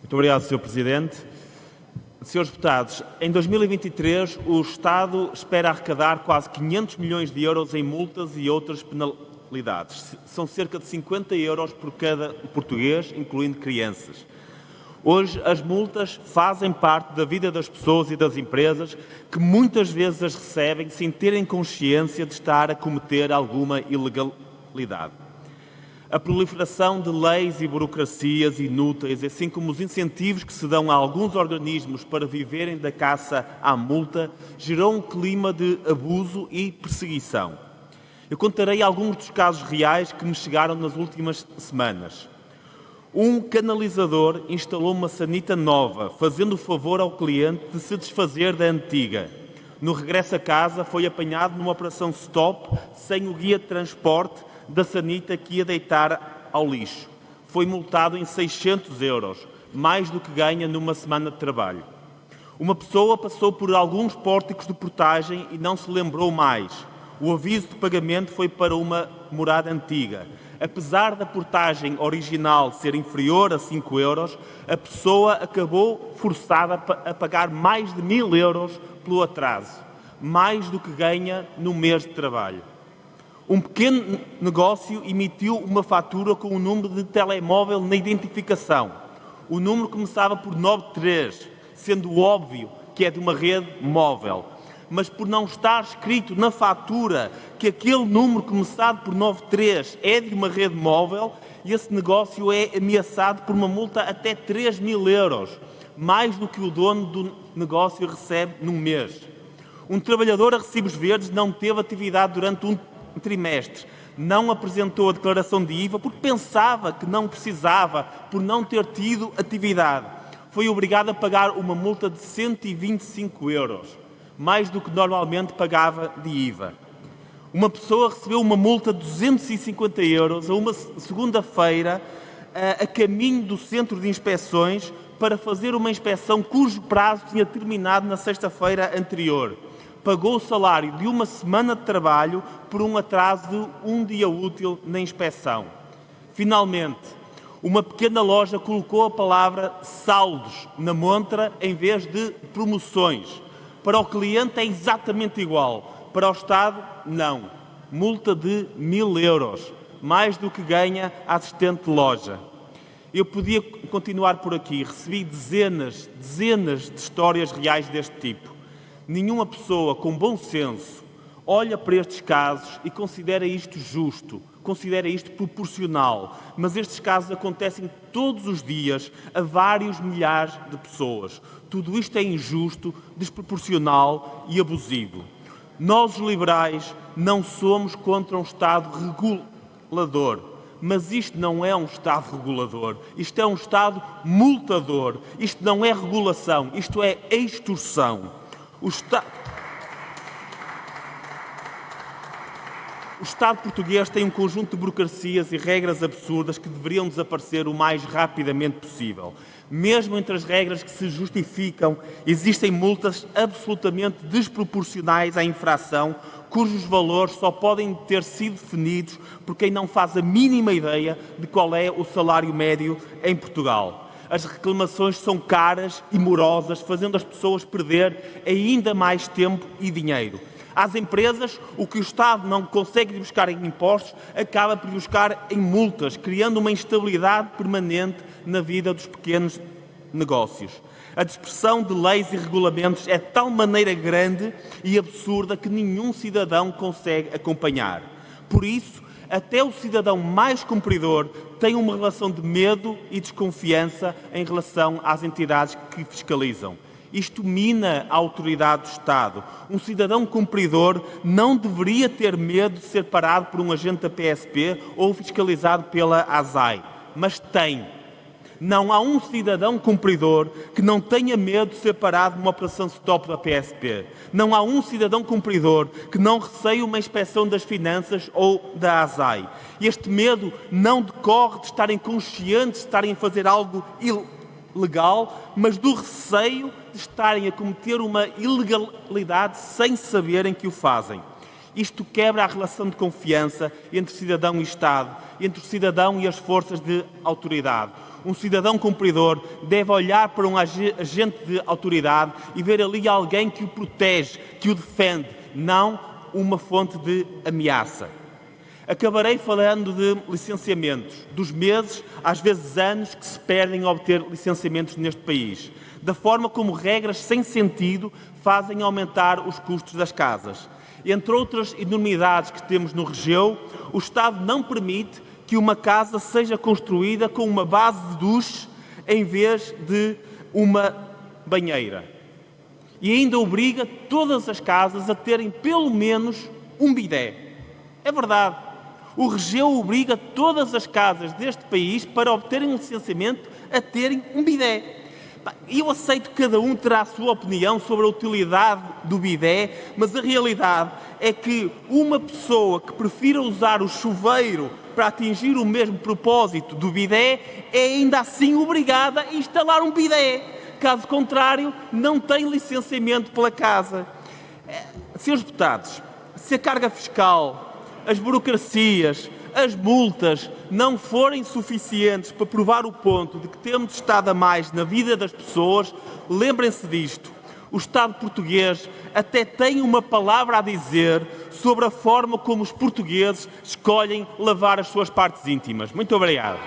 Muito obrigado, Sr. Presidente. Senhores deputados, em 2023 o Estado espera arrecadar quase 500 milhões de euros em multas e outras penalidades. São cerca de 50 euros por cada português, incluindo crianças. Hoje, as multas fazem parte da vida das pessoas e das empresas que muitas vezes as recebem sem terem consciência de estar a cometer alguma ilegalidade. A proliferação de leis e burocracias inúteis, assim como os incentivos que se dão a alguns organismos para viverem da caça à multa, gerou um clima de abuso e perseguição. Eu contarei alguns dos casos reais que me chegaram nas últimas semanas. Um canalizador instalou uma sanita nova, fazendo o favor ao cliente de se desfazer da antiga. No regresso a casa, foi apanhado numa operação stop, sem o guia de transporte da sanita que ia deitar ao lixo. Foi multado em 600 euros, mais do que ganha numa semana de trabalho. Uma pessoa passou por alguns pórticos de portagem e não se lembrou mais. O aviso de pagamento foi para uma morada antiga. Apesar da portagem original ser inferior a 5 euros, a pessoa acabou forçada a pagar mais de 1000 euros pelo atraso, mais do que ganha no mês de trabalho. Um pequeno negócio emitiu uma fatura com o número de telemóvel na identificação. O número começava por 93, sendo óbvio que é de uma rede móvel. Mas por não estar escrito na fatura que aquele número começado por 93 é de uma rede móvel, esse negócio é ameaçado por uma multa até 3.000 euros, mais do que o dono do negócio recebe num mês. Um trabalhador a recibos verdes não teve atividade durante um trimestre, não apresentou a declaração de IVA porque pensava que não precisava, por não ter tido atividade. Foi obrigado a pagar uma multa de 125 euros. Mais do que normalmente pagava de IVA. Uma pessoa recebeu uma multa de 250 euros a uma segunda-feira a caminho do centro de inspeções para fazer uma inspeção cujo prazo tinha terminado na sexta-feira anterior. Pagou o salário de uma semana de trabalho por um atraso de um dia útil na inspeção. Finalmente, uma pequena loja colocou a palavra saldos na montra em vez de promoções. Para o cliente é exatamente igual, para o Estado, não. Multa de 1000 euros, mais do que ganha a assistente de loja. Eu podia continuar por aqui, recebi dezenas de histórias reais deste tipo. Nenhuma pessoa com bom senso olha para estes casos e considera isto justo, considera isto proporcional, mas estes casos acontecem todos os dias a vários milhares de pessoas. Tudo isto é injusto, desproporcional e abusivo. Nós, os liberais, não somos contra um Estado regulador, mas isto não é um Estado regulador, isto é um Estado multador, isto não é regulação, isto é extorsão. O Estado português tem um conjunto de burocracias e regras absurdas que deveriam desaparecer o mais rapidamente possível. Mesmo entre as regras que se justificam, existem multas absolutamente desproporcionais à infração, cujos valores só podem ter sido definidos por quem não faz a mínima ideia de qual é o salário médio em Portugal. As reclamações são caras e morosas, fazendo as pessoas perder ainda mais tempo e dinheiro. Às empresas, o que o Estado não consegue buscar em impostos, acaba por buscar em multas, criando uma instabilidade permanente na vida dos pequenos negócios. A dispersão de leis e regulamentos é de tal maneira grande e absurda que nenhum cidadão consegue acompanhar. Por isso, até o cidadão mais cumpridor tem uma relação de medo e desconfiança em relação às entidades que fiscalizam. Isto mina a autoridade do Estado. Um cidadão cumpridor não deveria ter medo de ser parado por um agente da PSP ou fiscalizado pela ASAI, mas tem. Não há um cidadão cumpridor que não tenha medo de ser parado numa operação stop da PSP. Não há um cidadão cumpridor que não receie uma inspeção das finanças ou da ASAI. Este medo não decorre de estarem conscientes de estarem a fazer algo ilegal, mas do receio de estarem a cometer uma ilegalidade sem saberem que o fazem. Isto quebra a relação de confiança entre cidadão e Estado, entre o cidadão e as forças de autoridade. Um cidadão cumpridor deve olhar para um agente de autoridade e ver ali alguém que o protege, que o defende, não uma fonte de ameaça. Acabarei falando de licenciamentos, dos meses, às vezes anos, que se perdem a obter licenciamentos neste país, da forma como regras sem sentido fazem aumentar os custos das casas. Entre outras enormidades que temos no Regeu, o Estado não permite que uma casa seja construída com uma base de duche em vez de uma banheira. E ainda obriga todas as casas a terem pelo menos um bidé. É verdade. O Regeu obriga todas as casas deste país, para obterem um licenciamento, a terem um bidé. Eu aceito que cada um terá a sua opinião sobre a utilidade do bidé, mas a realidade é que uma pessoa que prefira usar o chuveiro para atingir o mesmo propósito do bidé é ainda assim obrigada a instalar um bidé. Caso contrário, não tem licenciamento pela casa. Senhores deputados, se a carga fiscal, as burocracias, as multas não forem suficientes para provar o ponto de que temos estado a mais na vida das pessoas, lembrem-se disto. O Estado português até tem uma palavra a dizer sobre a forma como os portugueses escolhem lavar as suas partes íntimas. Muito obrigado.